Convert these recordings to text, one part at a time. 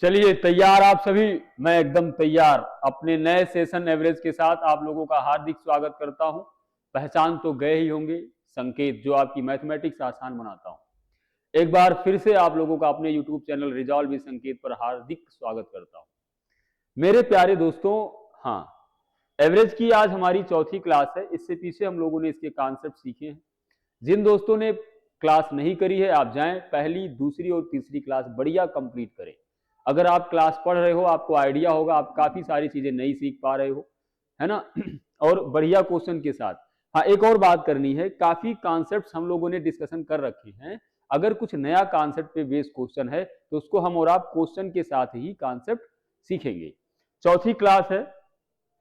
चलिए तैयार आप सभी। मैं एकदम तैयार अपने नए सेशन एवरेज के साथ आप लोगों का हार्दिक स्वागत करता हूं। पहचान तो गए ही होंगे, संकेत जो आपकी मैथमेटिक्स आसान बनाता हूं। एक बार फिर से आप लोगों का अपने यूट्यूब चैनल रिजॉल्व विद संकेत पर हार्दिक स्वागत करता हूं मेरे प्यारे दोस्तों। हाँ, एवरेज की आज हमारी चौथी क्लास है। इससे पीछे हम लोगों ने इसके कॉन्सेप्ट सीखे हैं। जिन दोस्तों ने क्लास नहीं करी है आप जाएं, पहली दूसरी और तीसरी क्लास बढ़िया कंप्लीट करें। अगर आप क्लास पढ़ रहे हो आपको आइडिया होगा, आप काफी सारी चीजें नई सीख पा रहे हो, है ना। और बढ़िया क्वेश्चन के साथ। हाँ, एक और बात करनी है, काफी कॉन्सेप्ट हम लोगों ने डिस्कशन कर रखे हैं। अगर कुछ नया कॉन्सेप्ट पे बेस्ड क्वेश्चन है तो उसको हम और आप क्वेश्चन के साथ ही कॉन्सेप्ट सीखेंगे। चौथी क्लास है,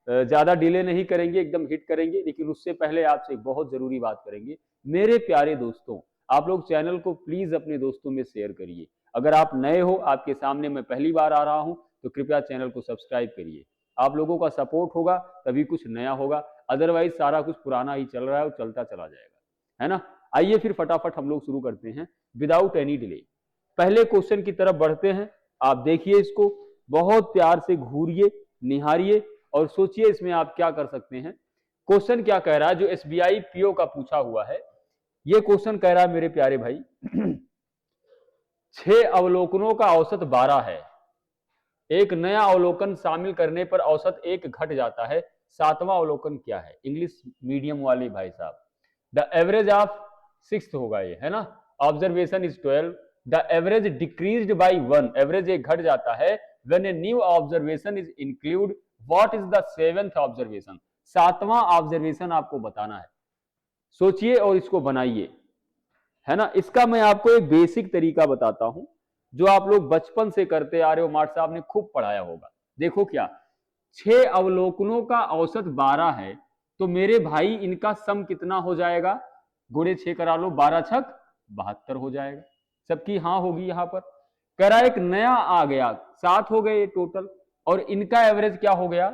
ज्यादा डिले नहीं करेंगे, एकदम हिट करेंगे। लेकिन उससे पहले आपसे एक बहुत जरूरी बात करेंगे। मेरे प्यारे दोस्तों, आप लोग चैनल को प्लीज अपने दोस्तों में शेयर करिए। अगर आप नए हो, आपके सामने मैं पहली बार आ रहा हूं, तो कृपया चैनल को सब्सक्राइब करिए। आप लोगों का सपोर्ट होगा तभी कुछ नया होगा, अदरवाइज सारा कुछ पुराना ही चल रहा है और चलता चला जाएगा, है ना। आइए फिर फटाफट हम लोग शुरू करते हैं विदाउट एनी डिले। पहले क्वेश्चन की तरफ बढ़ते हैं। आप देखिए इसको, बहुत प्यार से घूरिए, निहारिए और सोचिए इसमें आप क्या कर सकते हैं। क्वेश्चन क्या कह रहा है, जो एसबीआई पीओ का पूछा हुआ है, ये क्वेश्चन कह रहा है मेरे प्यारे भाई 6 अवलोकनों का औसत 12 है। एक नया अवलोकन शामिल करने पर औसत 1 घट जाता है। 7वां अवलोकन क्या है? इंग्लिश मीडियम वाले भाई साहब, द एवरेज ऑफ 6th होगा ये, है ना। Observation is 12, the average decreased by 1, average 1 घट जाता है। When a new observation is include, what is the 7th observation? 7वां ऑब्जर्वेशन आपको बताना है। सोचिए और इसको बनाइए, है ना। इसका मैं आपको एक बेसिक तरीका बताता हूं जो आप लोग बचपन से करते आ रहे हो, मार्ट साहब ने खूब पढ़ाया होगा। देखो क्या, 6 अवलोकनों का औसत 12 है, तो मेरे भाई इनका सम कितना हो जाएगा? गुणे 6 करा लो, 12 छक 72 हो जाएगा। सबकी हाँ होगी यहां पर। कह रहा एक नया आ गया, 7 हो गए टोटल, और इनका एवरेज क्या हो गया?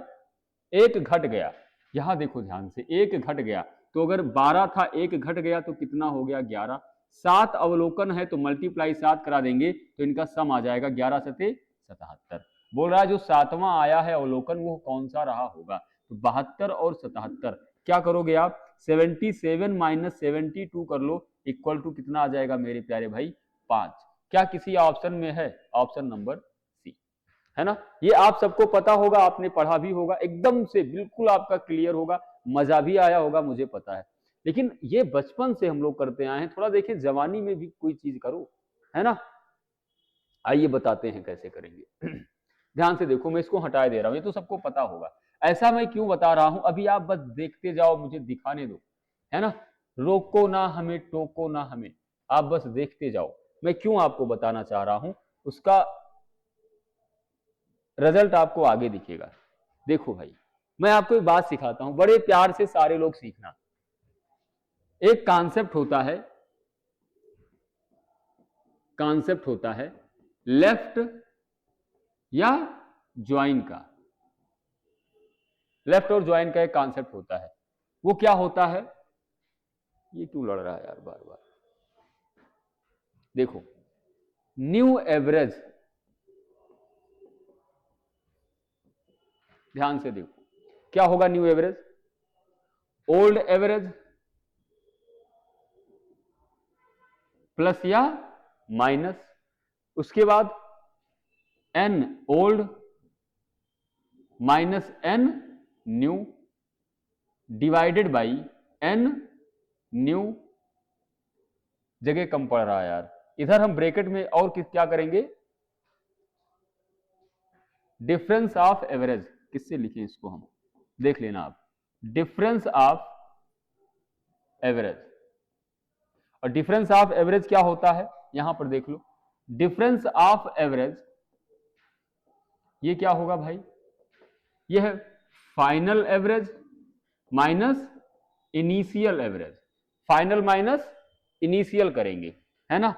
1 घट गया। यहां देखो ध्यान से, 1 घट गया, तो अगर 12 था 1 घट गया तो कितना हो गया? 11। 7 अवलोकन है तो मल्टीप्लाई 7 करा देंगे तो इनका सम आ जाएगा 11 सते 77। बोल रहा है जो 7वां आया है अवलोकन वो कौन सा रहा होगा? तो 72 और 77 क्या करोगे आप? 77 माइनस 72 कर लो, इक्वल टू कितना आ जाएगा मेरे प्यारे भाई? 5। क्या किसी ऑप्शन में है? ऑप्शन नंबर सी, है ना। ये आप सबको पता होगा, आपने पढ़ा भी होगा, एकदम से बिल्कुल आपका क्लियर होगा, मजा भी आया होगा मुझे पता है। लेकिन ये बचपन से हम लोग करते आए हैं, थोड़ा देखिए जवानी में भी कोई चीज करो, है ना। आइए बताते हैं कैसे करेंगे। ध्यान से देखो, मैं इसको हटा दे रहा हूं, ये तो सबको पता होगा। ऐसा मैं क्यों बता रहा हूं, अभी आप बस देखते जाओ, मुझे दिखाने दो, है ना। रोको ना हमें, टोको ना हमें, आप बस देखते जाओ। मैं क्यों आपको बताना चाह रहा हूं, उसका रिजल्ट आपको आगे दिखेगा। देखो भाई, मैं आपको एक बात सिखाता हूं, बड़े प्यार से सारे लोग सीखना। एक कॉन्सेप्ट होता है लेफ्ट या ज्वाइन का। लेफ्ट और ज्वाइन का एक कॉन्सेप्ट होता है, वो क्या होता है? ये क्यों लड़ रहा है यार बार बार? देखो, न्यू एवरेज, ध्यान से देखो क्या होगा new average? Old average plus या माइनस, उसके बाद N old minus N new divided by N new. जगह कम पड़ रहा है यार, इधर हम ब्रैकेट में और क्या करेंगे? डिफरेंस ऑफ एवरेज, किससे लिखें इसको हम? देख लेना आप, डिफरेंस ऑफ एवरेज। और डिफरेंस ऑफ एवरेज क्या होता है? यहां पर देख लो, डिफरेंस ऑफ एवरेज ये क्या होगा भाई? यह है final average minus initial average. Final minus initial करेंगे, है ना।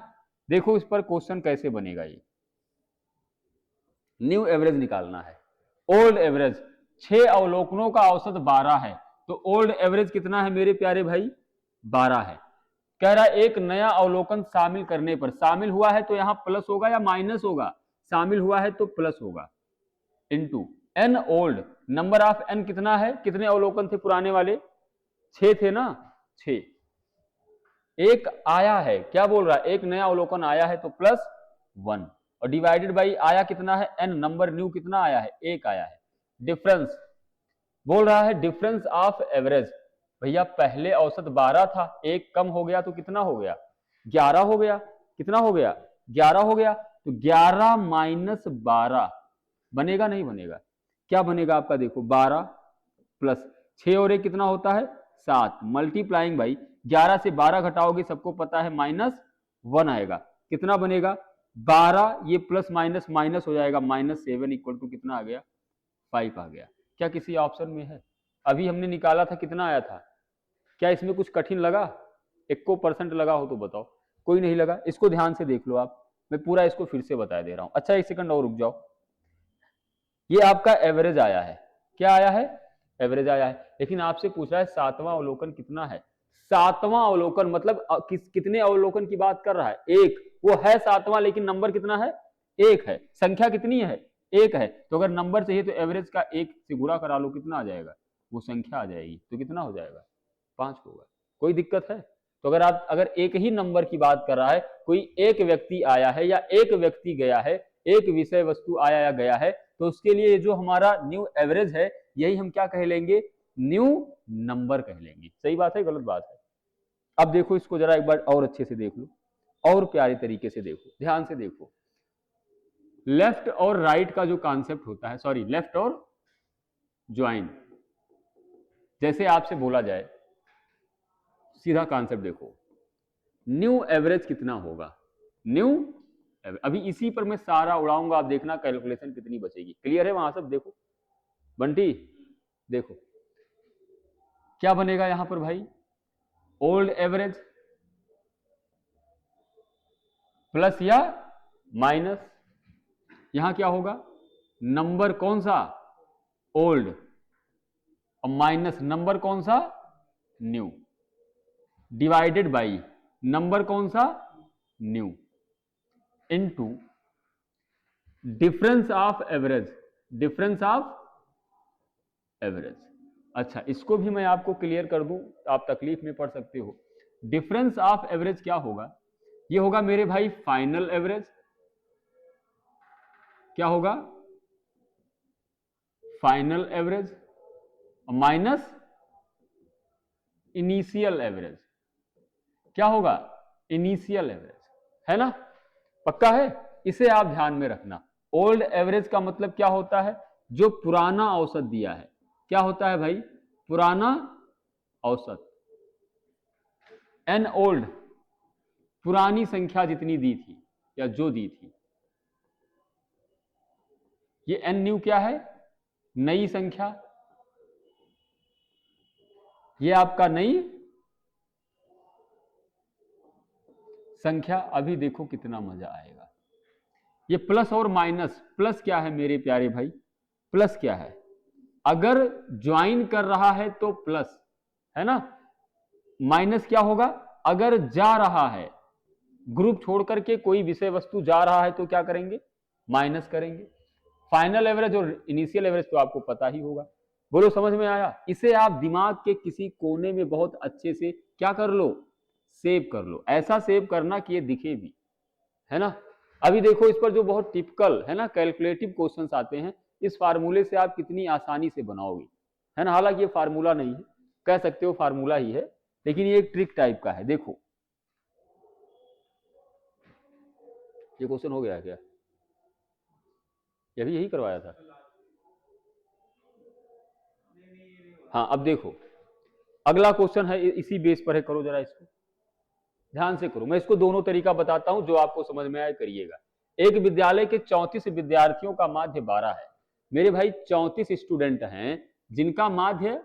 देखो इस पर क्वेश्चन कैसे बनेगा। ये न्यू एवरेज निकालना है। ओल्ड एवरेज, 6 अवलोकनों का औसत 12 है, तो ओल्ड एवरेज कितना है मेरे प्यारे भाई? 12 है। कह रहा है एक नया अवलोकन शामिल करने पर, शामिल हुआ है तो यहां प्लस होगा या माइनस होगा? शामिल हुआ है तो प्लस होगा, into n old, number of n कितना है, कितने अवलोकन थे पुराने वाले, 6 थे ना, 6, एक आया है, क्या बोल रहा है, एक नया अवलोकन आया है तो प्लस 1, और डिवाइडेड बाई आया कितना है n, नंबर न्यू कितना आया है, 1 आया है। डिफरेंस बोल रहा है डिफरेंस ऑफ एवरेज, भैया पहले औसत 12 था, एक कम हो गया तो कितना हो गया, 11 हो गया, कितना हो गया, 11 हो गया, तो 11 माइनस 12 बनेगा नहीं बनेगा, क्या बनेगा आपका, देखो 12 प्लस 6 और 1 कितना होता है 7, मल्टीप्लाइंग भाई 11 से 12 घटाओगे सबको पता है -1 आएगा, कितना बनेगा 12, ये प्लस माइनस माइनस हो जाएगा, -7 इक्वल टू कितना आ गया, 5 आ गया। क्या किसी ऑप्शन में है, अभी हमने निकाला था कितना आया था, क्या इसमें कुछ कठिन लगा, 1% लगा हो तो बताओ, कोई नहीं लगा, इसको ध्यान से देख लो आप, मैं पूरा इसको फिर से बता दे रहा हूं। अच्छा 1 सेकंड और रुक जाओ, ये आपका एवरेज आया है, क्या आया है, एवरेज आया है, लेकिन आपसे पूछ रहा है 7वां अवलोकन कितना है, 7वां अवलोकन मतलब कितने अवलोकन की बात कर रहा है, 1, वो है 7वां लेकिन नंबर कितना है, 1 है, संख्या कितनी है, 1 है, तो अगर नंबर चाहिए तो एवरेज का 1 से गुणा करा लो, कितना आ जाएगा, वो संख्या आ जाएगी, तो कितना हो जाएगा, 5 होगा, कोई दिक्कत है। तो अगर एक ही नंबर की बात कर रहा है, कोई एक व्यक्ति आया है या एक व्यक्ति गया है, एक विषय वस्तु आया या गया है, तो उसके लिए जो हमारा न्यू एवरेज है यही हम क्या कह लेंगे, न्यू नंबर कह लेंगे। सही बात है गलत बात है। अब देखो इसको जरा एक बार और अच्छे से देख लो, और प्यारे तरीके से देखो, ध्यान से देखो, लेफ्ट और राइट का जो कॉन्सेप्ट होता है, सॉरी लेफ्ट और ज्वाइन, जैसे आपसे बोला जाए, सीधा कॉन्सेप्ट देखो, न्यू एवरेज कितना होगा, न्यू, अभी इसी पर मैं सारा उड़ाऊंगा, आप देखना कैलकुलेशन कितनी बचेगी। क्लियर है वहां सब, देखो बंटी देखो क्या बनेगा यहां पर भाई, ओल्ड एवरेज प्लस या माइनस, यहां क्या होगा, नंबर कौन सा, ओल्ड, और माइनस नंबर कौन सा, न्यू, डिवाइडेड बाई नंबर कौन सा, new, into difference of average, difference of average. अच्छा इसको भी मैं आपको क्लियर कर दूं, आप तकलीफ में पड़ सकते हो। डिफरेंस ऑफ एवरेज क्या होगा, ये होगा मेरे भाई फाइनल एवरेज, क्या होगा, final average minus initial average, क्या होगा, इनिशियल एवरेज, है ना, पक्का है, इसे आप ध्यान में रखना। ओल्ड एवरेज का मतलब क्या होता है, जो पुराना औसत दिया है, क्या होता है भाई, पुराना औसत, एन ओल्ड पुरानी संख्या जितनी दी थी या जो दी थी, ये एन न्यू क्या है, नई संख्या, ये आपका नई संख्या। अभी देखो कितना मजा आएगा, ये प्लस और माइनस, प्लस क्या है मेरे प्यारे भाई, प्लस क्या है, अगर ज्वाइन कर रहा है तो प्लस है ना, माइनस क्या होगा, अगर जा रहा है, ग्रुप छोड़ करके कोई विषय वस्तु जा रहा है तो क्या करेंगे, माइनस करेंगे। फाइनल एवरेज और इनिशियल एवरेज तो आपको पता ही होगा, बोलो समझ में आया। इसे आप दिमाग के किसी कोने में बहुत अच्छे से क्या कर लो, सेव कर लो, ऐसा सेव करना कि ये दिखे भी, है ना। अभी देखो इस पर जो बहुत टिपिकल है ना कैलकुलेटिव क्वेश्चंस आते हैं, इस फार्मूले से आप कितनी आसानी से बनाओगे, है ना। हालांकि ये फार्मूला नहीं है, कह सकते हो फार्मूला ही है, लेकिन ये एक ट्रिक टाइप का है। देखो ये क्वेश्चन हो गया क्या, ये भी यही करवाया था, हाँ। अब देखो अगला क्वेश्चन है, इसी बेस पर है, करो जरा इसको ध्यान से करो, मैं इसको दोनों तरीका बताता हूं, जो आपको समझ में आए करिएगा। एक विद्यालय के 34 विद्यार्थियों का माध्य 12 है, मेरे भाई 34 स्टूडेंट हैं जिनका माध्य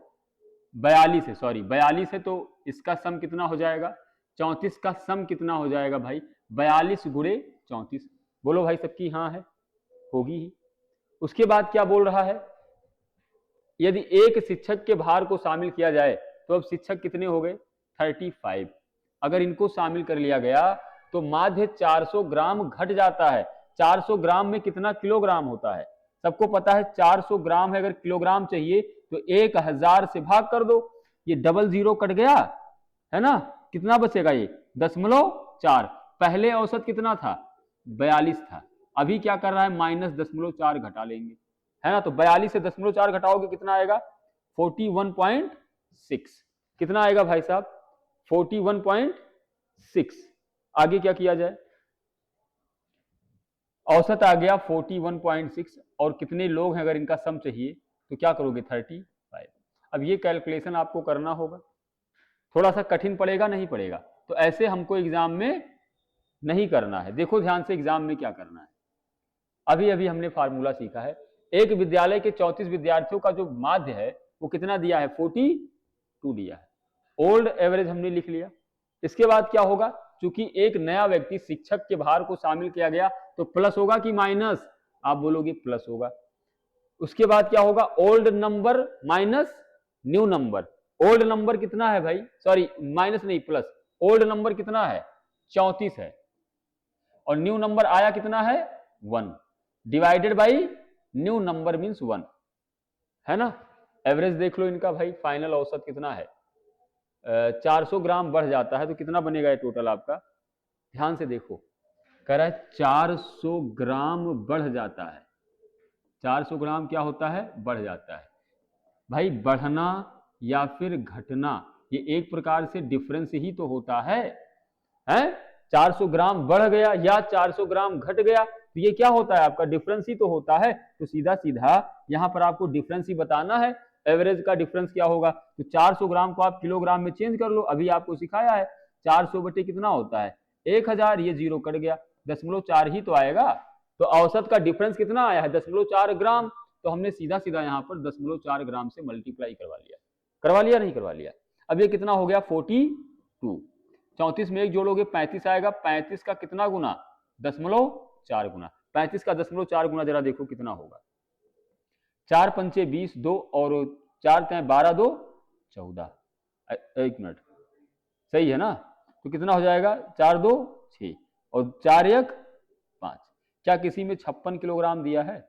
42 है, सॉरी 42 है, तो इसका सम कितना हो जाएगा, 34 का सम कितना हो जाएगा भाई, 42 गुणे 34, बोलो भाई सबकी हाँ है, होगी ही। उसके बाद क्या बोल रहा है, यदि एक शिक्षक के भार को शामिल किया जाए तो अब शिक्षक कितने हो गए, 35, अगर इनको शामिल कर लिया गया तो माध्य 400 ग्राम घट जाता है। 400 ग्राम में कितना किलोग्राम होता है? सबको पता है 400 ग्राम है, अगर किलोग्राम चाहिए तो 1000 से भाग कर दो, ये डबल जीरो कट गया है ना, कितना बचेगा ये 0.4। पहले औसत कितना था? 42 था, अभी क्या कर रहा है -0.4 घटा लेंगे, है ना। तो 42 से 0.4 घटाओगे कितना आएगा? 41.6। कितना आएगा भाई साहब? 41.6। आगे क्या किया जाए? औसत आ गया 41.6 और कितने लोग हैं अगर इनका सम चाहिए तो क्या करोगे? 35। अब ये कैलकुलेशन आपको करना होगा, थोड़ा सा कठिन पड़ेगा, नहीं पड़ेगा? तो ऐसे हमको एग्जाम में नहीं करना है। देखो ध्यान से एग्जाम में क्या करना है। अभी अभी हमने फार्मूला सीखा है। एक विद्यालय के 34 विद्यार्थियों का जो माध्य है वो कितना दिया है? 42 दिया है। ओल्ड एवरेज हमने लिख लिया। इसके बाद क्या होगा? चूंकि एक नया व्यक्ति शिक्षक के भार को शामिल किया गया तो प्लस होगा कि माइनस? आप बोलोगे प्लस होगा। उसके बाद क्या होगा? Old number minus new number. Old number कितना है भाई? सॉरी माइनस नहीं प्लस। ओल्ड नंबर कितना है? 34 है और न्यू नंबर आया कितना है? 1 divided by new number means 1, है ना। एवरेज देख लो इनका भाई, फाइनल औसत कितना है? 400 ग्राम बढ़ जाता है तो कितना बनेगा ये टोटल आपका? ध्यान से देखो, कह रहा है 400 ग्राम बढ़ जाता है। 400 ग्राम क्या होता है? बढ़ जाता है। भाई बढ़ना या फिर घटना ये एक प्रकार से डिफरेंस ही तो होता है, हैं? 400 ग्राम बढ़ गया या 400 ग्राम घट गया तो ये क्या होता है? आपका डिफरेंस ही तो होता है। तो सीधा सीधा यहां पर आपको डिफरेंस ही बताना है। एवरेज का डिफरेंस क्या होगा? तो 400 ग्राम को आप किलोग्राम में चेंज कर लो। अभी आपको सिखाया है 400 बटे कितना होता है? 1000। ये जीरो कट गया, 0.4 ही तो आएगा। तो औसत का डिफरेंस कितना आया है? 0.4 ग्राम। तो हमने सीधा सीधा यहाँ पर 0.4 ग्राम से मल्टीप्लाई करवा लिया। करवा लिया नहीं करवा लिया? अब ये कितना हो गया? 42। 34 में एक जोड़ोगे 35 आएगा। 35 का कितना गुना? 0.4 गुना। 35 का 0.4 गुना जरा देखो कितना होगा? 4 पंचे 20, 2 और 4 तें 12, 2 14। एक मिनट, सही है ना? तो कितना हो जाएगा? 4 2 6 और 4 1 5। क्या किसी में 56 किलोग्राम दिया है?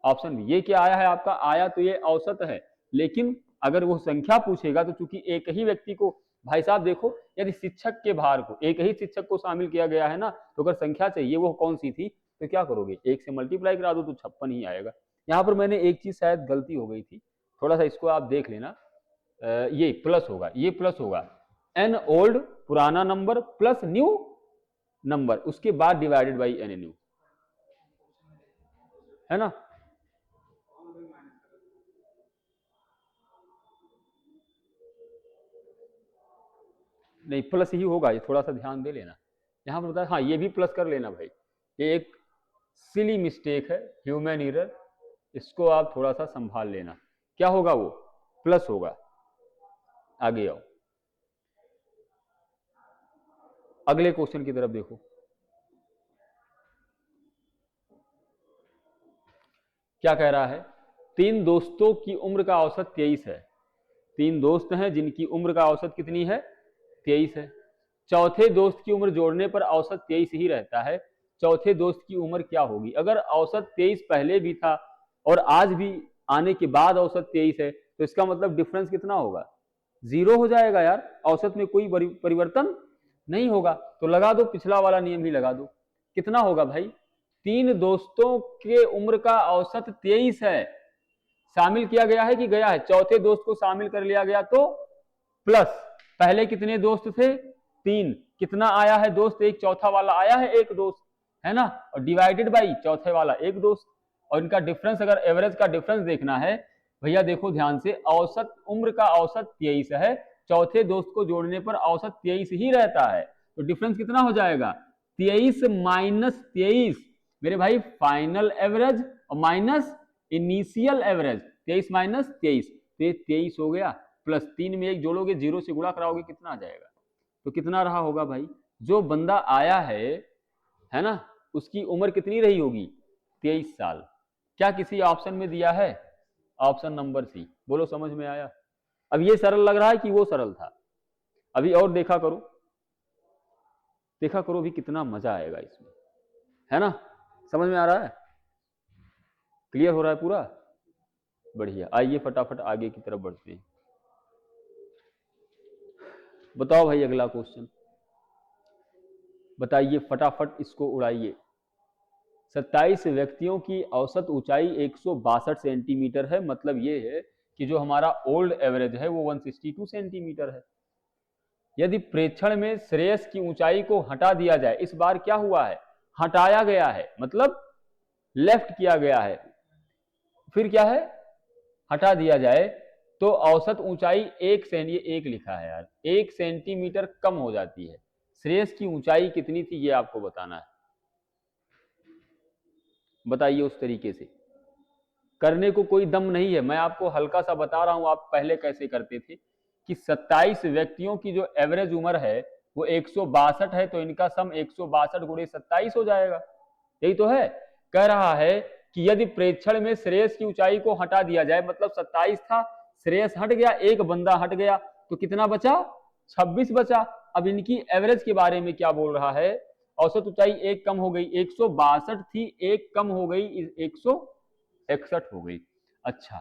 Option B. ये क्या आया है आपका? आया तो ये औसत है, लेकिन अगर वो संख्या पूछेगा तो चूंकि एक ही व्यक्ति को, भाई साहब देखो, यदि शिक्षक के भार को, एक ही शिक्षक को शामिल किया गया है ना, तो अगर संख्या चाहिए वो कौन सी थी तो क्या करोगे? 1 से मल्टीप्लाई करा दो तो 56 ही आएगा। यहाँ पर मैंने एक चीज शायद गलती हो गई थी, थोड़ा सा इसको आप देख लेना। ये प्लस होगा, ये प्लस होगा। एन ओल्ड पुराना नंबर प्लस न्यू नंबर, उसके बाद डिवाइडेड बाई एन न्यू, है ना। नहीं प्लस ही होगा, ये थोड़ा सा ध्यान दे लेना। यहाँ पर बताया, हाँ ये भी प्लस कर लेना भाई। ये एक सिली मिस्टेक है, ह्यूमन एरर, इसको आप थोड़ा सा संभाल लेना। क्या होगा? वो प्लस होगा। आगे आओ, अगले क्वेश्चन की तरफ देखो। क्या कह रहा है? 3 दोस्तों की उम्र का औसत 23 है। 3 दोस्त हैं जिनकी उम्र का औसत कितनी है? 23 है। चौथे दोस्त की उम्र जोड़ने पर औसत 23 ही रहता है। चौथे दोस्त की उम्र क्या होगी? अगर औसत 23 पहले भी था और आज भी आने के बाद औसत 23 है तो इसका मतलब डिफरेंस कितना होगा? 0 हो जाएगा यार, औसत में कोई परिवर्तन नहीं होगा। तो लगा दो, पिछला वाला नियम ही लगा दो। कितना होगा भाई? 3 दोस्तों के उम्र का औसत 23 है। शामिल किया गया है कि गया है? चौथे दोस्त को शामिल कर लिया गया तो प्लस, पहले कितने दोस्त थे? 3। कितना आया है दोस्त? एक चौथा वाला आया है, एक दोस्त, है ना, और डिवाइडेड बाई चौथे वाला एक दोस्त। और इनका डिफरेंस, अगर एवरेज का डिफरेंस देखना है भैया देखो ध्यान से, औसत उम्र का औसत 23 है, चौथे दोस्त को जोड़ने पर औसत 23 ही रहता है। तो डिफरेंस कितना हो जाएगा? 23 माइनस 23 मेरे भाई, फाइनल एवरेज और माइनस इनिशियल एवरेज। 23 माइनस 23 तो ये 23 हो गया। प्लस 3 में एक जोड़ोगे, 0 से गुणा कराओगे, कितना आ जाएगा? तो कितना रहा होगा भाई? जो बंदा आया है ना, उसकी उम्र कितनी रही होगी? 23 साल। क्या किसी ऑप्शन में दिया है? Option number C. बोलो समझ में आया? अब ये सरल लग रहा है कि वो सरल था? अभी और देखा करो, देखा करो भी, कितना मजा आएगा इसमें, है ना। समझ में आ रहा है? क्लियर हो रहा है पूरा? बढ़िया, आइए फटाफट आगे की तरफ बढ़ते हैं। बताओ भाई अगला क्वेश्चन, बताइए फटाफट इसको उड़ाइए। 27 व्यक्तियों की औसत ऊंचाई 162 सेंटीमीटर है, मतलब ये है कि जो हमारा ओल्ड एवरेज है वो 162 सेंटीमीटर है। यदि प्रेक्षण में श्रेयस की ऊंचाई को हटा दिया जाए, इस बार क्या हुआ है, हटाया गया है, मतलब लेफ्ट किया गया है, फिर क्या है, हटा दिया जाए, तो औसत ऊंचाई एक लिखा है यार, 1 सेंटीमीटर कम हो जाती है। श्रेयस की ऊंचाई कितनी थी ये आपको बताना है, बताइए उस तरीके से। करने को कोई दम नहीं है, मैं आपको हल्का सा बता रहा हूं, आप पहले कैसे करते थे कि 27 व्यक्तियों की जो एवरेज उम्र है वो 162 है, तो इनका सम 162 गुणे 27 हो जाएगा। यही तो है, कह रहा है कि यदि प्रेक्षण में श्रेयस की ऊंचाई को हटा दिया जाए, मतलब 27 था, श्रेयस हट गया, एक बंदा हट गया, तो कितना बचा, 26 बचा। अब इनकी एवरेज के बारे में क्या बोल रहा है, औसत ऊंचाई एक कम हो गई, 162 थी, एक कम हो गई, 161 हो गई। अच्छा,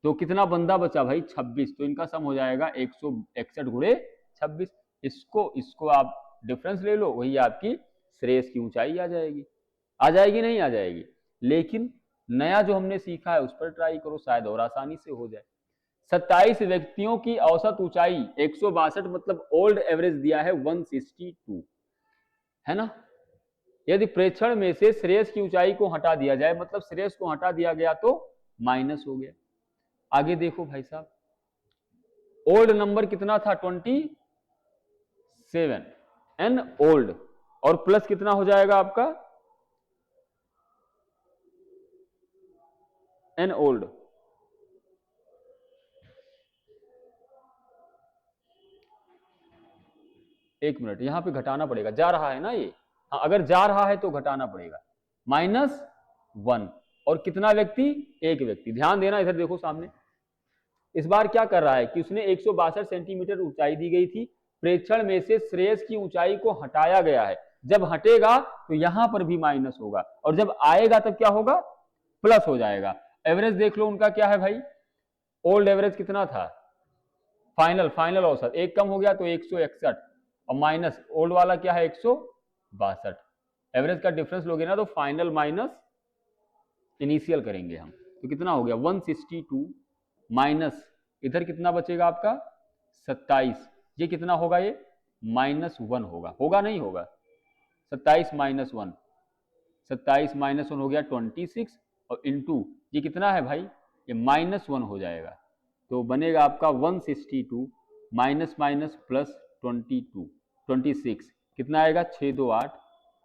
तो कितना बंदा बचा भाई, 26, तो इनका सम हो जाएगा 161 गुणे 26। इसको इसको आप डिफरेंस ले लो, वही आपकी श्रेयस की ऊंचाई आ जाएगी। आ जाएगी नहीं आ जाएगी? लेकिन नया जो हमने सीखा है उस पर ट्राई करो, शायद और आसानी से हो जाए। 27 व्यक्तियों की औसत ऊंचाई 162, मतलब ओल्ड एवरेज दिया है 162, है ना। यदि प्रेक्षण में से श्रेयस की ऊंचाई को हटा दिया जाए, मतलब श्रेयस को हटा दिया गया तो माइनस हो गया। आगे देखो भाई साहब, ओल्ड नंबर कितना था, 27, एन ओल्ड, और प्लस कितना हो जाएगा आपका, एन ओल्ड। एक मिनट, यहां पे घटाना पड़ेगा, जा रहा है ना ये, हाँ अगर जा रहा है तो घटाना पड़ेगा, -1, और कितना व्यक्ति, एक व्यक्ति। ध्यान देना, इधर देखो सामने, इस बार क्या कर रहा है कि उसने 162 सेंटीमीटर ऊंचाई दी गई थी, प्रेक्षण में से श्रेयस की ऊंचाई को हटाया गया है, जब हटेगा तो यहां पर भी माइनस होगा, और जब आएगा तब क्या होगा, प्लस हो जाएगा। एवरेज देख लो उनका क्या है भाई, ओल्ड एवरेज कितना था, फाइनल औसत एक कम हो गया तो 161, और माइनस ओल्ड वाला क्या है 162। एवरेज का डिफरेंस लोगे ना तो फाइनल माइनस इनिशियल करेंगे हम, तो कितना हो गया 162 माइनस, इधर कितना बचेगा आपका 27, ये कितना होगा, ये -1 होगा, होगा नहीं होगा, 27 - 1, 27 - 1 हो गया 26, और इंटू ये कितना है भाई, ये -1 हो जाएगा, तो बनेगा आपका 162 माइनस माइनस प्लस 26, कितना आएगा 628,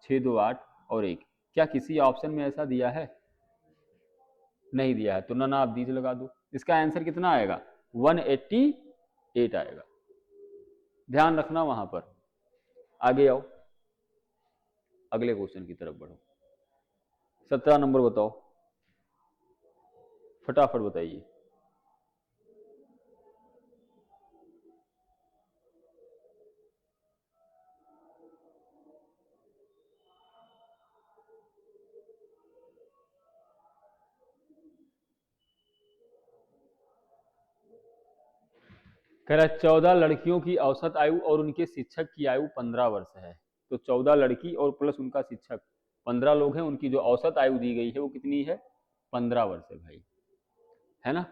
628 और 1। क्या किसी ऑप्शन में ऐसा दिया है, नहीं दिया है, तो ना आप दीज लगा दो, इसका आंसर कितना आएगा 188 आएगा। ध्यान रखना वहां पर। आगे आओ, अगले क्वेश्चन की तरफ बढ़ो। 17 नंबर बताओ, फटाफट बताइए। कह रहा है 14 लड़कियों की औसत आयु और उनके शिक्षक की आयु 15 वर्ष है, तो 14 लड़की और प्लस उनका शिक्षक 15 लोग हैं, उनकी जो औसत आयु दी गई है वो कितनी है, 15 वर्ष है भाई, है ना।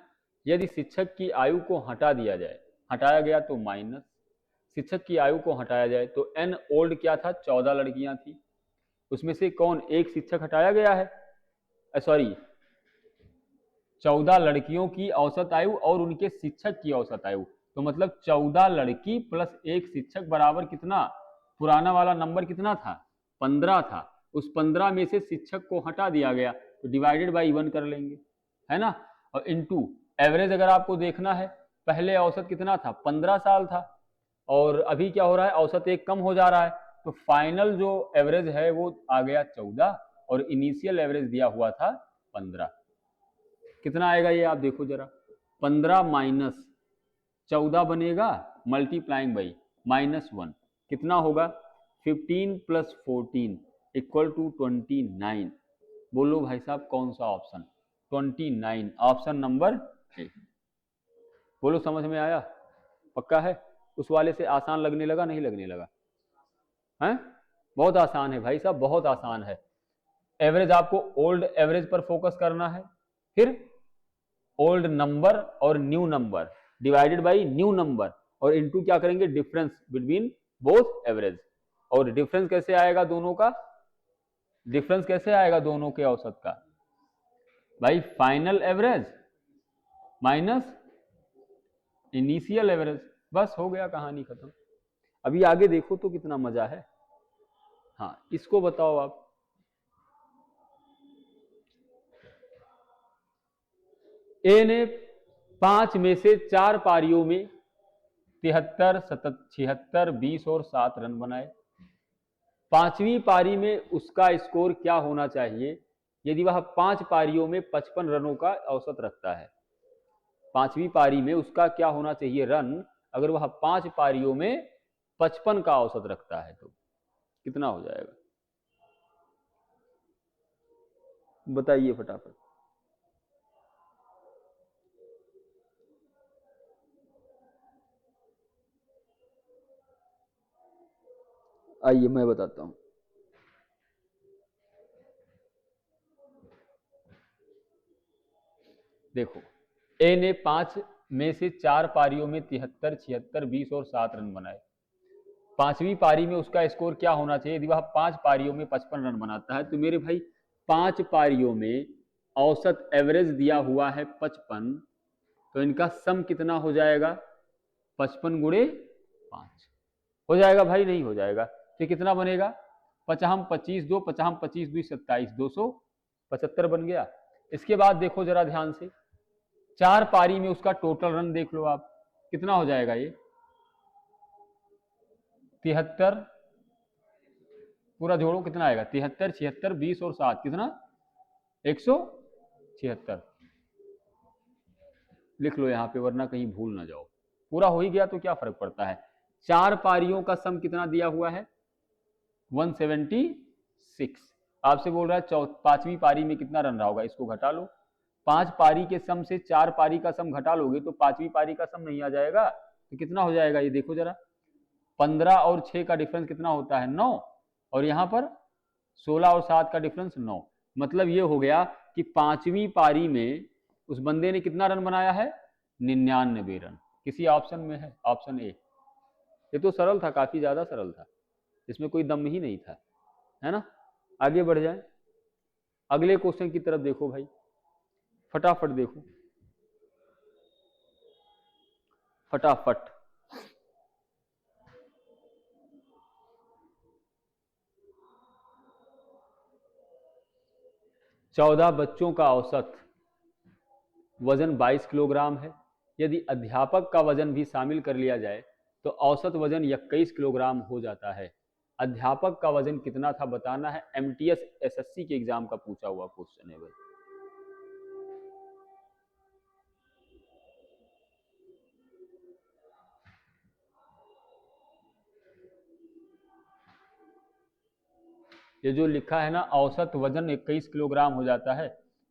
यदि शिक्षक की आयु को हटा दिया जाए, हटाया गया तो माइनस, शिक्षक की आयु को हटाया जाए तो एन ओल्ड क्या था, 14 लड़कियां थी, उसमें से कौन एक शिक्षक हटाया गया है, सॉरी 14 लड़कियों की औसत आयु और उनके शिक्षक की औसत आयु, तो मतलब 14 लड़की प्लस एक शिक्षक बराबर कितना, पुराना वाला नंबर कितना था 15 था, उस 15 में से शिक्षक को हटा दिया गया तो डिवाइडेड बाई 1 कर लेंगे, है ना, और इनटू एवरेज अगर आपको देखना है, पहले औसत कितना था 15 साल था, और अभी क्या हो रहा है औसत एक कम हो जा रहा है, तो फाइनल जो एवरेज है वो आ गया 14, और इनिशियल एवरेज दिया हुआ था 15। कितना आएगा ये आप देखो जरा, 15 माइनस 14 बनेगा मल्टीप्लाइंग बाई -1, कितना होगा 15 + 14 = 29, बोलो भाई साहब कौन सा ऑप्शन? 29, option number A. बोलो समझ में आया? पक्का है? उस वाले से आसान लगने लगा, नहीं लगने लगा? हैं? बहुत आसान है भाई साहब, बहुत आसान है। एवरेज आपको ओल्ड एवरेज पर फोकस करना है, फिर ओल्ड नंबर और new number divided by new number और इनटू क्या करेंगे? Difference between both average. और डिफरेंस कैसे आएगा दोनों का? डिफरेंस कैसे आएगा दोनों के औसत का? भाई final average minus initial average. बस हो गया, कहानी खत्म। अभी आगे देखो तो कितना मजा है। हाँ, इसको बताओ आप। ए ने 5 में से 4 पारियों में 73, 76, 20 और 7 रन बनाए। 5वीं पारी में उसका स्कोर क्या होना चाहिए यदि वह 5 पारियों में 55 रनों का औसत रखता है? 5वीं पारी में उसका क्या होना चाहिए रन अगर वह 5 पारियों में 55 का औसत रखता है? तो कितना हो जाएगा बताइए फटाफट। आइए मैं बताता हूं। देखो, ए ने 5 में से 4 पारियों में 73, 76, 20 और 7 रन बनाए। 5वीं पारी में उसका स्कोर क्या होना चाहिए यदि वह 5 पारियों में 55 रन बनाता है? तो मेरे भाई 5 पारियों में औसत एवरेज दिया हुआ है 55, तो इनका सम कितना हो जाएगा? 55 गुणे 5 हो जाएगा भाई, नहीं हो जाएगा? तो कितना बनेगा? 55 25 2 55 25 2 27 275 बन गया। इसके बाद देखो जरा ध्यान से, 4 पारी में उसका टोटल रन देख लो आप, कितना हो जाएगा? ये 73, पूरा जोड़ो कितना आएगा? 73, 76, 20 और 7 कितना? 176। लिख लो यहां पे वरना कहीं भूल ना जाओ। पूरा हो ही गया तो क्या फर्क पड़ता है? 4 पारियों का सम कितना दिया हुआ है? 176। आपसे बोल रहा है 5वीं पारी में कितना रन रहा होगा, इसको घटा लो। 5 पारी के सम से 4 पारी का सम घटा लोगे तो 5वीं पारी का सम नहीं आ जाएगा? तो कितना हो जाएगा ये देखो जरा। 15 और 6 का डिफरेंस कितना होता है? 9। और यहां पर 16 और 7 का डिफरेंस 9। मतलब ये हो गया कि 5वीं पारी में उस बंदे ने कितना रन बनाया है? 99 रन। किसी ऑप्शन में है? Option A. ये तो सरल था, काफी ज्यादा सरल था, इसमें कोई दम ही नहीं था, है ना? आगे बढ़ जाए, अगले क्वेश्चन की तरफ देखो भाई, फटाफट देखो, फटाफट। चौदह बच्चों का औसत वजन 22 किलोग्राम है। यदि अध्यापक का वजन भी शामिल कर लिया जाए तो औसत वजन 21 किलोग्राम हो जाता है। अध्यापक का वजन कितना था बताना है। एमटीएस एसएससी के एग्जाम का पूछा हुआ क्वेश्चन है भाई। ये जो लिखा है ना औसत वजन 21 किलोग्राम हो जाता है,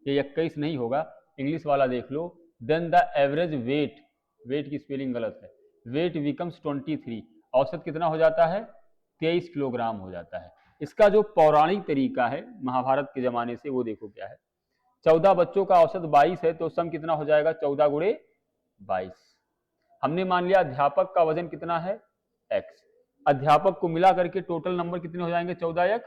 ये 21 नहीं होगा, इंग्लिश वाला देख लो। Then the average weight, weight की स्पेलिंग गलत है, वेट बिकम्स 23, औसत कितना हो जाता है? 23 किलोग्राम हो जाता है। इसका जो पौराणिक तरीका है महाभारत के जमाने से वो देखो क्या है। 14 बच्चों का औसत 22 है तो सम कितना हो जाएगा? 14 गुणे 22। हमने मान लिया अध्यापक का वजन कितना है? x। अध्यापक को मिला करके टोटल नंबर कितने हो जाएंगे? 14 1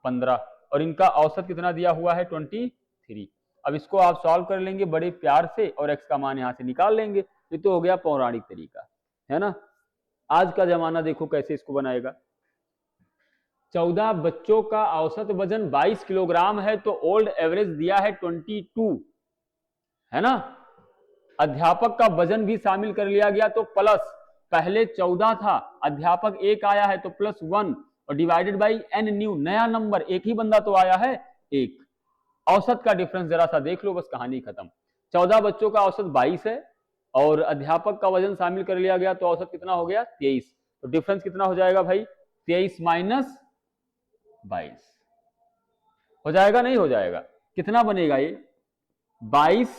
15, और इनका औसत कितना दिया हुआ है? 23। अब इसको आप सॉल्व कर लेंगे बड़े प्यार से और x का मान यहां से निकाल लेंगे। ये तो हो गया पौराणिक तरीका, है ना? आज का जमाना देखो कैसे इसको बनाएगा। 14 बच्चों का औसत वजन 22 किलोग्राम है तो ओल्ड एवरेज दिया है 22, है ना? अध्यापक का वजन भी शामिल कर लिया गया तो प्लस, पहले 14 था, अध्यापक एक आया है तो +1 और डिवाइडेड बाई n न्यू, नया नंबर एक ही बंदा तो आया है, एक। औसत का डिफरेंस जरा सा देख लो, बस कहानी खत्म। 14 बच्चों का औसत 22 है और अध्यापक का वजन शामिल कर लिया गया तो औसत कितना हो गया? 23। तो डिफरेंस कितना हो जाएगा भाई? 23 - 22। हो जाएगा नहीं हो जाएगा? कितना बनेगा ये? 22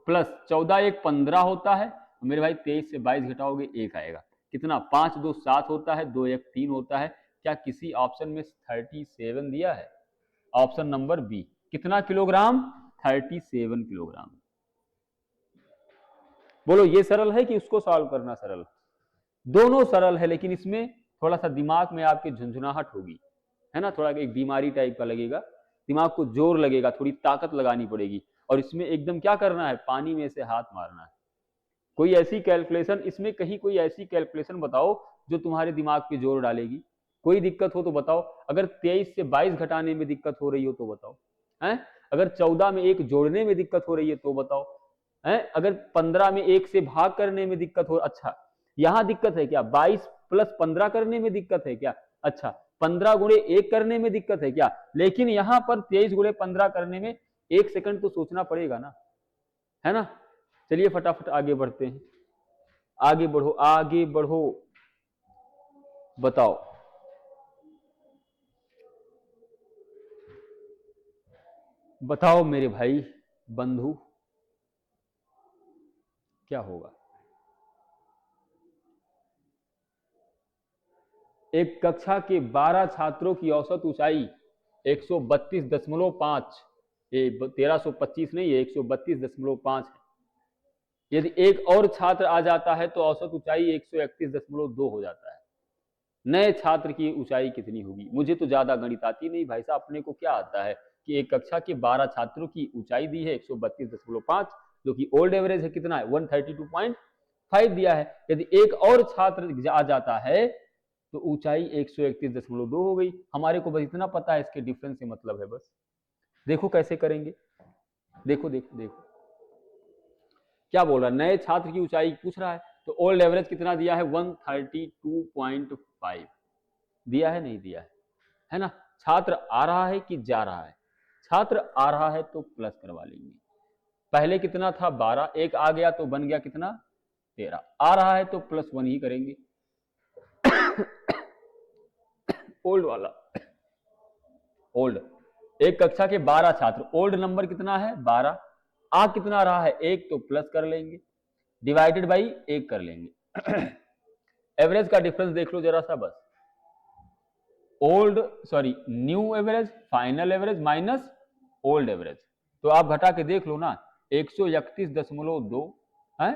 प्लस 14 एक 15 होता है मेरे भाई। 23 से 22 घटाओगे 1 आएगा। कितना? 5 2 7 होता है, 2 1 3 होता है। क्या किसी ऑप्शन में 37 दिया है? Option number B. कितना किलोग्राम? 37 किलोग्राम। बोलो ये सरल है कि उसको सॉल्व करना सरल? दोनों सरल है, लेकिन इसमें थोड़ा सा दिमाग में आपके झुंझुनाहट होगी, है ना, थोड़ा एक बीमारी टाइप का लगेगा, दिमाग को जोर लगेगा, थोड़ी ताकत लगानी पड़ेगी। और इसमें एकदम क्या करना है? पानी में से हाथ मारना है। कोई ऐसी कैलकुलेशन इसमें, कहीं कोई ऐसी कैलकुलेशन बताओ जो तुम्हारे दिमाग पे जोर डालेगी। कोई दिक्कत हो तो बताओ। अगर 23 से 22 घटाने में दिक्कत हो रही हो तो बताओ, हैं? अगर 14 में 1 जोड़ने में दिक्कत हो रही है तो बताओ, हैं? अगर 15 में 1 से भाग करने में दिक्कत हो, अच्छा यहां दिक्कत है क्या? 22 प्लस 15 करने में दिक्कत है क्या? अच्छा 15 गुणे 1 करने में दिक्कत है क्या? लेकिन यहां पर 23 गुणे 15 करने में 1 सेकंड तो सोचना पड़ेगा ना, है ना? चलिए फटाफट आगे बढ़ते हैं। आगे बढ़ो आगे बढ़ो, बताओ। बताओ मेरे भाई बंधु, क्या होगा? एक कक्षा के 12 छात्रों की औसत ऊंचाई 132.5, ये 1325 नहीं है, 132.5 है। यदि एक और छात्र आ जाता है तो औसत ऊंचाई 131.2 हो जाता है। नए छात्र की ऊंचाई कितनी होगी? मुझे तो ज्यादा गणित आती नहीं भाई साहब, अपने को क्या आता है कि एक कक्षा के 12 छात्रों की ऊंचाई दी है 132.5, जो कि ओल्ड एवरेज है, कितना है? 132.5 दिया है। यदि एक और छात्र आ जाता है तो ऊंचाई 131.2 हो गई। हमारे को बस इतना पता है, इसके डिफरेंस से मतलब है बस। देखो कैसे करेंगे, देखो देखो देखो क्या बोल रहा है। नए छात्र की ऊंचाई पूछ रहा है, तो ओल्ड एवरेज कितना दिया है? 132.5 दिया है, नहीं दिया है ना? छात्र आ रहा है कि जा रहा है? छात्र आ रहा है तो प्लस करवा लेंगे। पहले कितना था? 12, एक आ गया तो बन गया कितना? 13। आ रहा है तो +1 ही करेंगे। ओल्ड वाला, ओल्ड। एक कक्षा के 12 छात्र, ओल्ड नंबर कितना है? 12। आ कितना रहा है? 1, तो प्लस कर लेंगे, डिवाइडेड बाई 1 कर लेंगे। एवरेज का डिफरेंस देख लो जरा सा बस। Old sorry new average, final average minus old average, तो आप घटा के देख लो ना। 131.2 है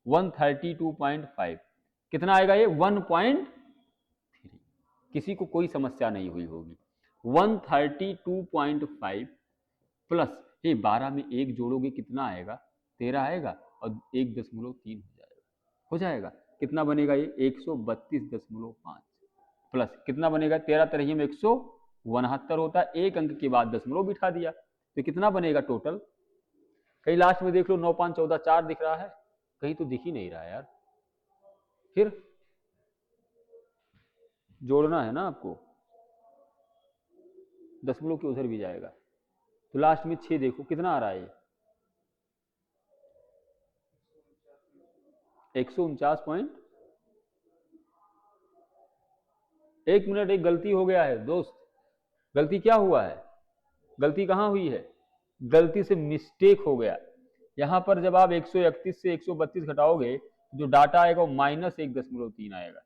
132.5, कितना आएगा ये? 1.3। किसी को कोई समस्या नहीं हुई होगी। 132.5 प्लस ये 12 में 1 जोड़ोगे कितना आएगा? 13 आएगा, और 1.3 हो जाएगा। कितना बनेगा ये? 132.5 प्लस कितना बनेगा? 13 तरह में 169 होता है, एक अंक के बाद दशमलव बिठा दिया, तो कितना बनेगा टोटल? कहीं लास्ट में देख लो 9 5 14 4 दिख रहा है, कहीं तो दिख ही नहीं रहा है यार। फिर जोड़ना है ना आपको, दशमलव के उधर भी जाएगा, तो लास्ट में 6 देखो कितना आ रहा है? 149 पॉइंट। 1 मिनट, एक गलती हो गया है दोस्त। गलती क्या हुआ है? गलती कहां हुई है? गलती से मिस्टेक हो गया। यहां पर जब आप 131 से 132 घटाओगे, जो डाटा आएगा वो -1.3 आएगा,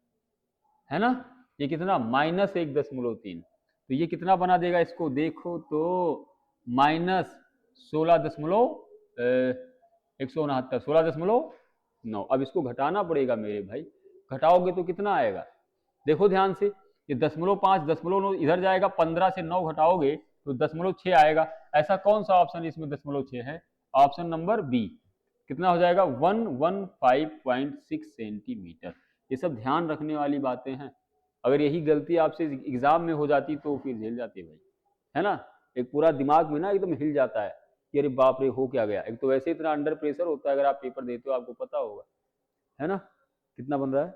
है ना? ये कितना? -1.3। तो ये कितना बना देगा इसको? देखो तो -16.9। अब इसको घटाना पड़ेगा मेरे भाई, घटाओगे तो कितना आएगा? देखो ध्यान से, ये 0.5 0.9 इधर जाएगा, 15 से 9 घटाओगे तो 0.6 आएगा। ऐसा कौन सा ऑप्शन इसमें 0.6 है? Option number B. कितना हो जाएगा? 115.6 सेंटीमीटर। ये सब ध्यान रखने वाली बातें हैं। अगर यही गलती आपसे एग्जाम में हो जाती तो फिर झेल जाते भाई, है ना? एक पूरा दिमाग में ना एकदम हिल जाता है कि अरे बाप रे हो क्या गया। एक तो वैसे इतना अंडर प्रेशर होता है, अगर आप पेपर देते हो आपको पता होगा, है ना? कितना बन रहा है?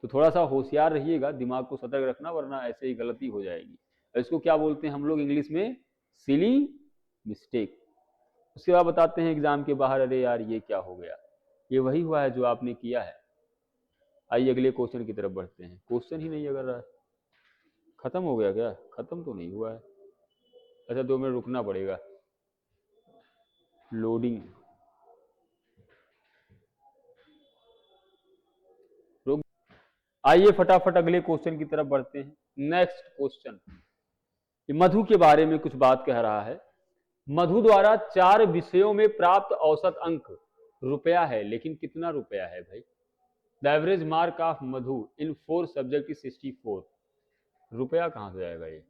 तो थोड़ा सा होशियार रहिएगा, दिमाग को सतर्क रखना, वरना ऐसे ही गलती हो जाएगी। इसको क्या बोलते हैं हम लोग इंग्लिश में? Silly mistake. उसके बाद बताते हैं एग्जाम के बाहर, अरे यार ये क्या हो गया, ये वही हुआ है जो आपने किया है। आइए अगले क्वेश्चन की तरफ बढ़ते हैं। क्वेश्चन ही नहीं अगर रहा है, खत्म हो गया क्या? खत्म तो नहीं हुआ है। अच्छा 2 मिनट रुकना पड़ेगा, लोडिंग रुक। आइए फटाफट अगले क्वेश्चन की तरफ बढ़ते हैं। नेक्स्ट क्वेश्चन मधु के बारे में कुछ बात कह रहा है। मधु द्वारा 4 विषयों में प्राप्त औसत अंक रुपया है, लेकिन कितना रुपया है भाई? The average mark of Madhu in 4 subject is 64। रुपया कहां से आएगा? ये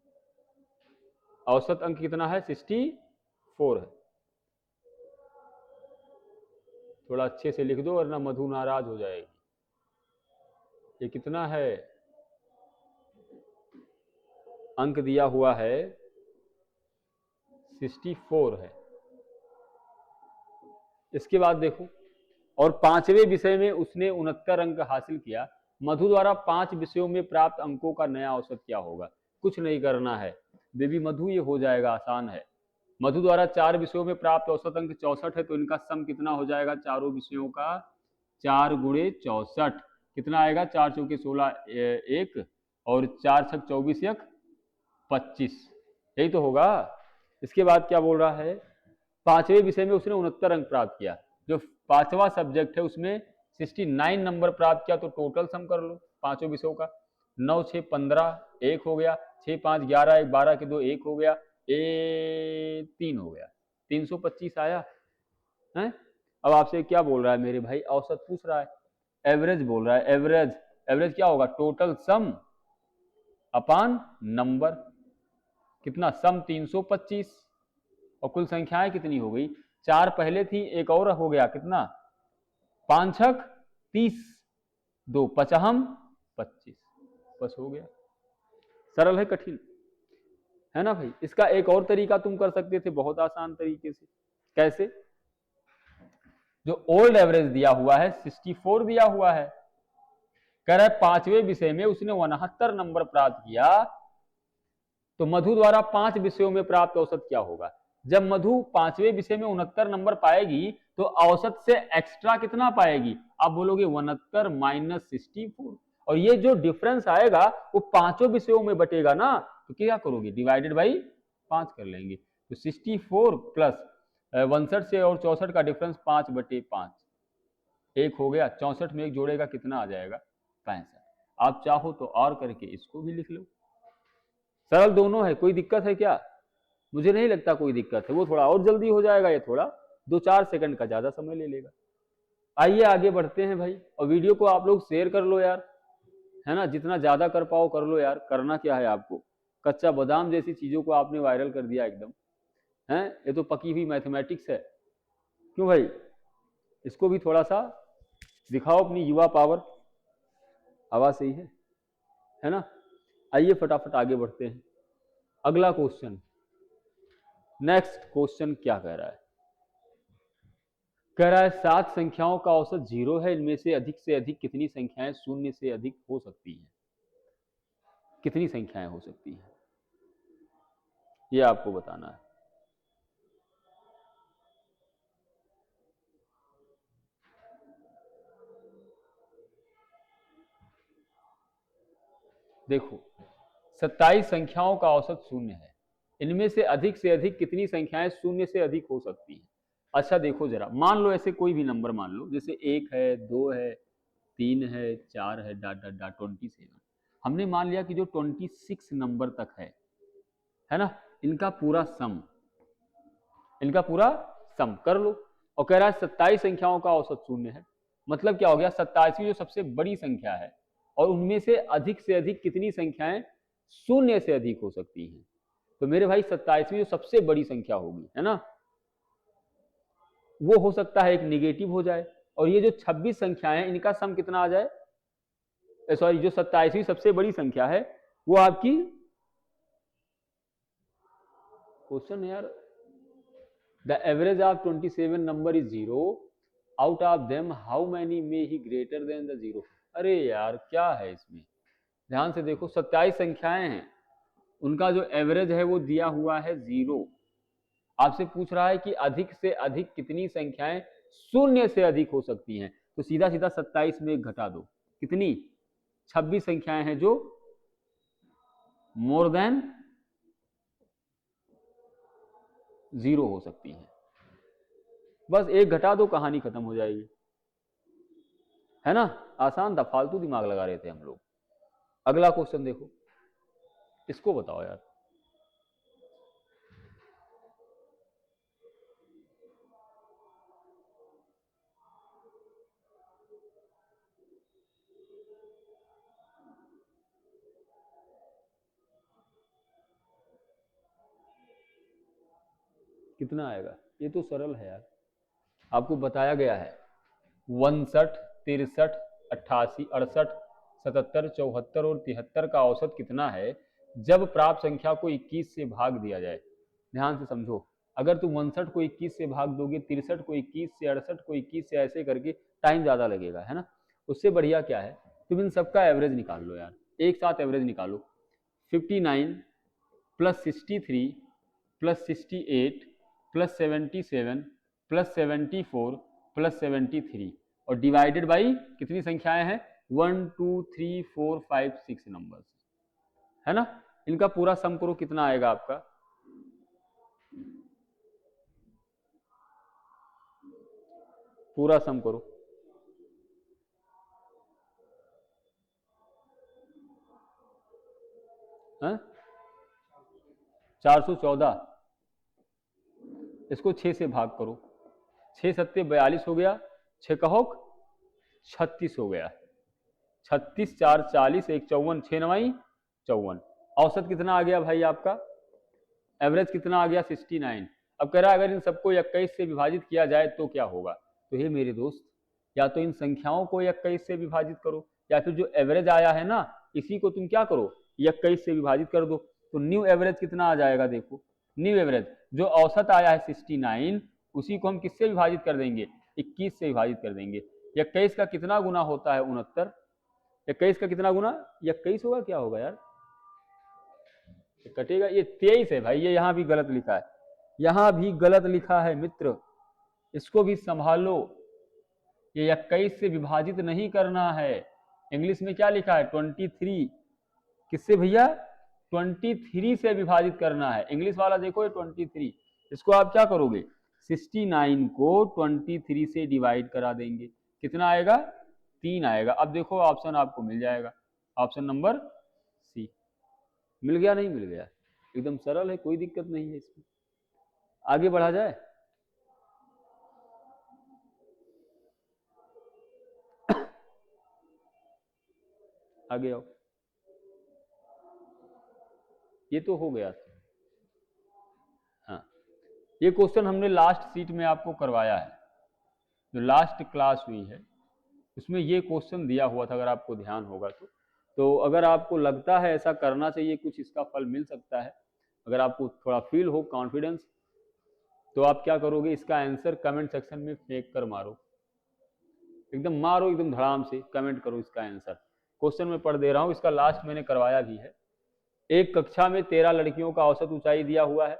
औसत अंक कितना है? 64 है। थोड़ा अच्छे से लिख दो वरना मधु नाराज हो जाएगी। ये कितना है? अंक दिया हुआ है 64 है। इसके बाद देखो, और 5वें विषय में उसने 69 अंक हासिल किया। मधु द्वारा 5 विषयों में प्राप्त अंकों का नया औसत क्या होगा? कुछ नहीं करना है बेबी मधु, ये हो जाएगा, आसान है। मधु द्वारा 4 विषयों में प्राप्त औसत अंक 64 है, तो इनका सम कितना हो जाएगा चारों विषयों का? 4 गुणे 64 कितना आएगा? 4 चौके 16 1 और 4 छक 24 1 25, यही तो होगा। इसके बाद क्या बोल रहा है? 5वें विषय में उसने 69 अंक प्राप्त किया। जो 5वां सब्जेक्ट है उसमें 69 नंबर प्राप्त किया, तो टोटल सम कर लो 5 विषयों का। 9 6 15 1 हो गया, 6 5 11 1 12 के 2 1 हो गया, 3 हो गया, 325 आया है। अब आपसे क्या बोल रहा है मेरे भाई? औसत पूछ रहा है, एवरेज बोल रहा है। एवरेज, एवरेज क्या होगा? टोटल सम अपान नंबर। कितना? सम 325 और कुल संख्याएं कितनी हो गई? 4 पहले थी, एक और हो गया, कितना? 5 छक 30, 2 पचहम 25, बस हो गया। सरल है कठिन है ना भाई? इसका एक और तरीका तुम कर सकते थे बहुत आसान तरीके से। कैसे? जो ओल्ड एवरेज दिया हुआ है 64 दिया हुआ है, कह रहा है 5वें विषय में उसने 69 नंबर प्राप्त किया, तो मधु द्वारा 5 विषयों में प्राप्त औसत क्या होगा? जब मधु 5वें विषय में 69 नंबर पाएगी तो औसत से एक्स्ट्रा कितना पाएगी? आप बोलोगे 69 माइनस 64, और ये जो डिफरेंस आएगा वो 5 विषयों में बटेगा ना, तो क्या करोगे? डिवाइडेड बाई 5 कर लेंगे। तो 64 प्लस 62 से और 64 का डिफरेंस 5/5, 1 हो गया। 64 में 1 जोड़ेगा कितना आ जाएगा? 65। आप चाहो तो और करके इसको भी लिख लो, सरल दोनों है। कोई दिक्कत है क्या? मुझे नहीं लगता कोई दिक्कत है। वो थोड़ा और जल्दी हो जाएगा, ये थोड़ा 2-4 सेकंड का ज्यादा समय ले लेगा। आइए आगे बढ़ते हैं भाई, और वीडियो को आप लोग शेयर कर लो यार, है ना? जितना ज्यादा कर पाओ कर लो यार। करना क्या है आपको? कच्चा बादाम जैसी चीजों को आपने वायरल कर दिया एकदम, है? ये तो पकी हुई मैथमेटिक्स है। क्यों भाई? इसको भी थोड़ा सा दिखाओ अपनी युवा पावर। आवाज सही है ना? आइए फटाफट आगे बढ़ते हैं। अगला क्वेश्चन, नेक्स्ट क्वेश्चन क्या कह रहा है? कह रहा है 7 संख्याओं का औसत 0 है, इनमें से अधिक कितनी संख्याएं 0 से अधिक हो सकती हैं? कितनी संख्याएं हो सकती हैं ये आपको बताना है। देखो 27 संख्याओं का औसत 0 है, इनमें से अधिक कितनी संख्याएं 0 से अधिक हो सकती हैं? अच्छा देखो जरा, मान लो ऐसे कोई भी नंबर मान लो, जैसे 1 है, 2 है, 3 है, 4 है, डॉट डॉट डॉट 27। हमने मान लिया कि जो 26 नंबर तक है ना, इनका पूरा सम कर लो। और कह रहा है 27 संख्याओं का औसत 0 है, मतलब क्या हो गया? 27वीं जो सबसे बड़ी संख्या है, और उनमें से अधिक कितनी संख्याएं 0 से अधिक हो सकती हैं? तो मेरे भाई 27वीं जो सबसे बड़ी संख्या होगी, है ना, वो हो सकता है एक निगेटिव हो जाए, और ये जो 26 संख्याएं हैं इनका सम कितना आ जाए? सॉरी, जो 27वीं सबसे बड़ी संख्या है वो आपकी, क्वेश्चन है यार, the average of 27 number is 0, out of them how many may he greater than the 0। अरे यार क्या है इसमें? ध्यान से देखो, 27 संख्याएं हैं, उनका जो एवरेज है वो दिया हुआ है 0। आपसे पूछ रहा है कि अधिक से अधिक कितनी संख्याएं 0 से अधिक हो सकती हैं, तो सीधा सीधा 27 में 1 घटा दो, कितनी? 26 संख्याएं हैं जो मोर देन 0 हो सकती है। बस एक घटा दो, कहानी खत्म हो जाएगी, है ना। आसान था, फालतू दिमाग लगा रहे थे हम लोग। अगला क्वेश्चन देखो, इसको बताओ यार। कितना आएगा? ये तो सरल है यार, आपको बताया गया है। 59, 63, 88, 68, 77, 74 और 73 का औसत कितना है जब प्राप्त संख्या को 21 से भाग दिया जाए। ध्यान से समझो, अगर तुम 59 को 21 से भाग दोगे, 63 को 21 से, 68 को 21 से, ऐसे करके टाइम ज्यादा लगेगा, है ना। उससे बढ़िया क्या है, तुम इन सबका एवरेज निकाल लो यार, एक साथ एवरेज निकालो। 59 plus 63 plus 68 plus 77 plus 74 plus 73 और डिवाइडेड बाई कितनी संख्याएं हैं, 1 2 3 4 5 6 नंबर्स, है ना। इनका पूरा सम करो, कितना आएगा आपका, पूरा सम करो। हाँ? 414, इसको 6 से भाग करो, 6 सत्ते 42 हो गया, 6 कहो 36 हो गया, 36 4 40, 1 54, 6 9 54। औसत कितना आ गया भाई आपका, एवरेज कितना आ गया 69। अब कह रहा है अगर इन सबको 21 से विभाजित किया जाए तो क्या होगा। तो हे मेरे दोस्त, या तो इन संख्याओं को 21 से विभाजित करो, या फिर जो एवरेज आया है ना इसी को तुम क्या करो, 21 से विभाजित कर दो। तो न्यू एवरेज कितना आ जाएगा, देखो न्यू एवरेज जो औसत आया है 69, उसी को हम किससे विभाजित कर देंगे, 21 से विभाजित कर देंगे। 21 का कितना गुना होता है, 69। 21 का कितना गुना, 21 होगा, क्या होगा यार, कटेगा, ये 23 है भाई, ये यहां भी गलत लिखा है, यहां भी गलत लिखा है मित्र, इसको भी संभालो। ये 21 से विभाजित नहीं करना है, इंग्लिश में क्या लिखा है 23, किससे भैया, 23 से विभाजित करना है। इंग्लिश वाला देखो ये 23, इसको आप क्या करोगे, 69 को 23 से डिवाइड करा देंगे, कितना आएगा, 3 आएगा। अब देखो ऑप्शन आपको मिल जाएगा, ऑप्शन नंबर सी। मिल गया, नहीं मिल गया, एकदम सरल है, कोई दिक्कत नहीं है इसमें। आगे बढ़ा जाए, आगे आओ, ये तो हो गया। हाँ, ये क्वेश्चन हमने लास्ट सीट में आपको करवाया है, जो लास्ट क्लास हुई है उसमें ये क्वेश्चन दिया हुआ था, अगर आपको ध्यान होगा तो अगर आपको लगता है ऐसा करना चाहिए, कुछ इसका फल मिल सकता है, अगर आपको थोड़ा फील हो कॉन्फिडेंस, तो आप क्या करोगे, इसका आंसर कमेंट सेक्शन में फेंक कर मारो, एकदम मारो, एकदम धड़ाम से कमेंट करो इसका आंसर। क्वेश्चन में पढ़ दे रहा हूं, इसका लास्ट मैंने करवाया भी है। एक कक्षा में 13 लड़कियों का औसत ऊंचाई दिया हुआ है,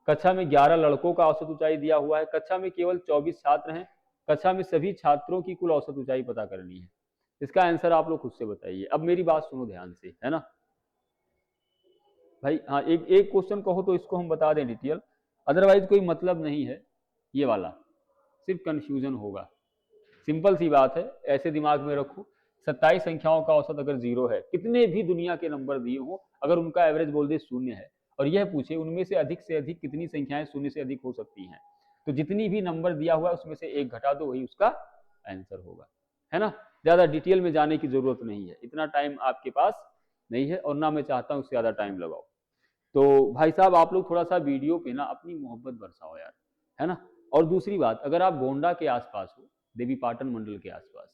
कक्षा में 11 लड़कों का औसत ऊंचाई दिया हुआ है, कक्षा में केवल 24 छात्र हैं, कक्षा में सभी छात्रों की कुल औसत ऊंचाई पता करनी है। इसका आंसर आप लोग खुद से बताइए। अब मेरी बात सुनो ध्यान से, है ना भाई। हाँ, एक एक क्वेश्चन कहो तो इसको हम बता दें डिटेल, अदरवाइज कोई मतलब नहीं है ये वाला, सिर्फ कंफ्यूजन होगा। सिंपल सी बात है, ऐसे दिमाग में रखो, 27 संख्याओं का औसत अगर 0 है, कितने भी दुनिया के नंबर दिए हो, अगर उनका एवरेज बोल दे 0 है, और यह पूछे उनमें से अधिक कितनी संख्याएं 0 से अधिक हो सकती हैं, तो जितनी भी नंबर दिया हुआ है उसमें से एक घटा दो, वही उसका आंसर होगा, है ना। ज्यादा डिटेल में जाने की जरूरत नहीं है, इतना टाइम आपके पास नहीं है, और ना मैं चाहता हूं उससे ज्यादा टाइम लगाओ। तो भाई साहब आप लोग थोड़ा सा वीडियो पे ना अपनी मोहब्बत बरसाओ यार, है ना। और दूसरी बात, अगर आप गोंडा के आसपास हो, देवी पाटन मंडल के आसपास,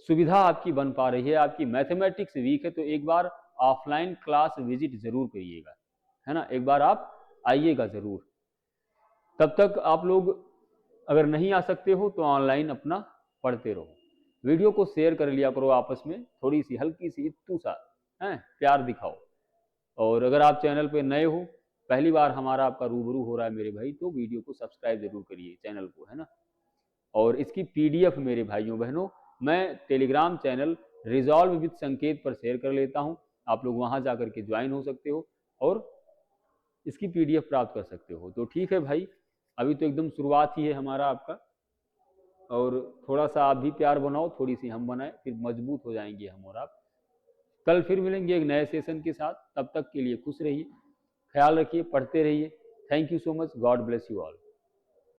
सुविधा आपकी बन पा रही है, आपकी मैथमेटिक्स वीक है, तो एक बार ऑफलाइन क्लास विजिट जरूर करिएगा, है ना, एक बार आप आइएगा जरूर। तब तक आप लोग अगर नहीं आ सकते हो तो ऑनलाइन अपना पढ़ते रहो, वीडियो को शेयर कर लिया करो आपस में, थोड़ी सी हल्की सी इत्तू सा है प्यार दिखाओ। और अगर आप चैनल पे नए हो, पहली बार हमारा आपका रूबरू हो रहा है मेरे भाई, तो वीडियो को सब्सक्राइब जरूर करिए चैनल को, है ना। और इसकी पीडीएफ मेरे भाइयों बहनों मैं टेलीग्राम चैनल रिजॉल्व विद संकेत पर शेयर कर लेता हूं, आप लोग वहाँ जा करके ज्वाइन हो सकते हो और इसकी PDF प्राप्त कर सकते हो। तो ठीक है भाई, अभी तो एकदम शुरुआत ही है हमारा आपका, और थोड़ा सा आप भी प्यार बनाओ, थोड़ी सी हम बनाए, फिर मजबूत हो जाएंगे हम और आप। कल फिर मिलेंगे एक नए सेशन के साथ, तब तक के लिए खुश रहिए, ख्याल रखिए, पढ़ते रहिए। Thank you so much, God bless you all.